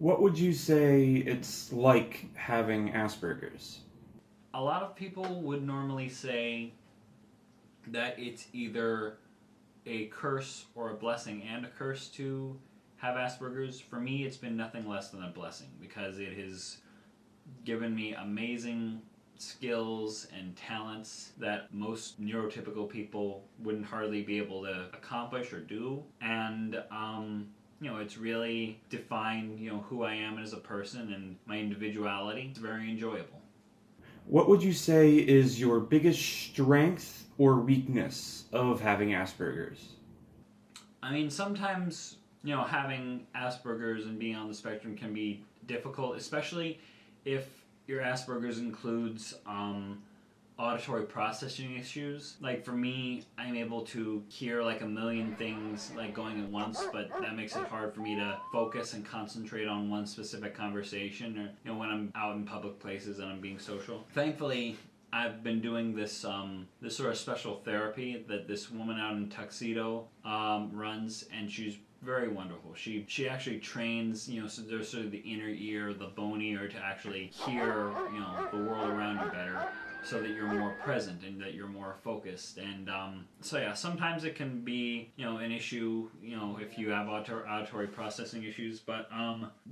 What would you say it's like having Asperger's? A lot of people would normally say that it's either a curse or a blessing and a curse to have Asperger's. For me, it's been nothing less than a blessing because it has given me amazing skills and talents that most neurotypical people wouldn't hardly be able to accomplish or do. And it's really defined, who I am as a person and my individuality. It's very enjoyable. What would you say is your biggest strength or weakness of having Asperger's? I mean, sometimes, having Asperger's and being on the spectrum can be difficult, especially if your Asperger's includes auditory processing issues. Like for me, I'm able to hear like a million things like going at once, but that makes it hard for me to focus and concentrate on one specific conversation, or when I'm out in public places and I'm being social. Thankfully, I've been doing this sort of special therapy that this woman out in Tuxedo runs, and she's very wonderful. She actually trains, so there's sort of the inner ear, the bone ear, to actually hear, the world around you better, so that you're more present and that you're more focused. And so yeah, sometimes it can be, an issue, if you have auditory processing issues, but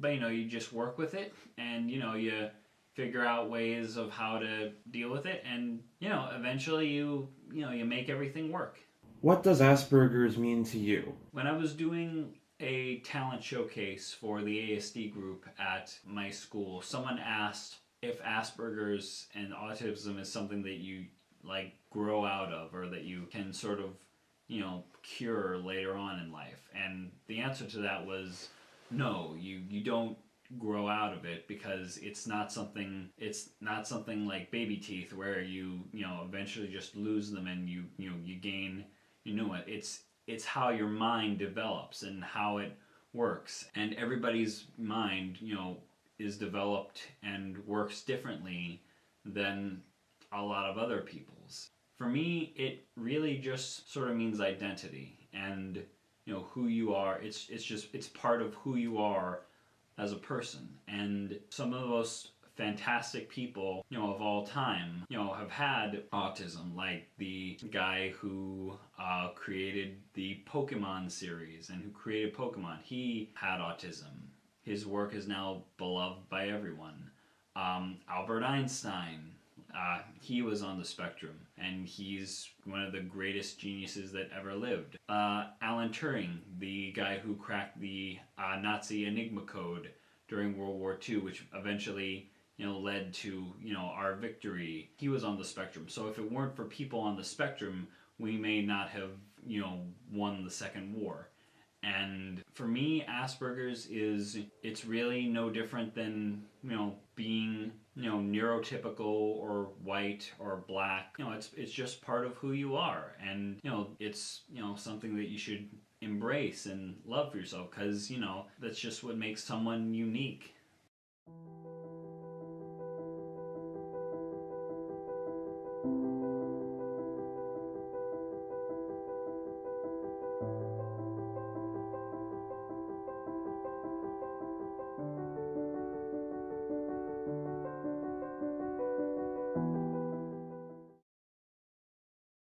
you just work with it, and you figure out ways of how to deal with it, and eventually you make everything work. What does Asperger's mean to you? When I was doing a talent showcase for the ASD group at my school, someone asked if Asperger's and autism is something that you like grow out of, or that you can sort of cure later on in life. And the answer to that was no, you don't grow out of it, because it's not something like baby teeth where you eventually just lose them and you gain new it. It's how your mind develops and how it works, and everybody's mind is developed and works differently than a lot of other people's. For me, it really just sort of means identity, and who you are. It's part of who you are as a person. And some of the most fantastic people, of all time, have had autism, like the guy who created the Pokemon series and who created Pokemon. He had autism. His work is now beloved by everyone. Albert Einstein, he was on the spectrum, and he's one of the greatest geniuses that ever lived. Alan Turing, the guy who cracked the Nazi Enigma code during World War II, which eventually led to our victory. He was on the spectrum. So if it weren't for people on the spectrum, we may not have won the Second War. And for me, Asperger's it's really no different than being neurotypical or white or black. It's just part of who you are, and it's something that you should embrace and love for yourself, because that's just what makes someone unique.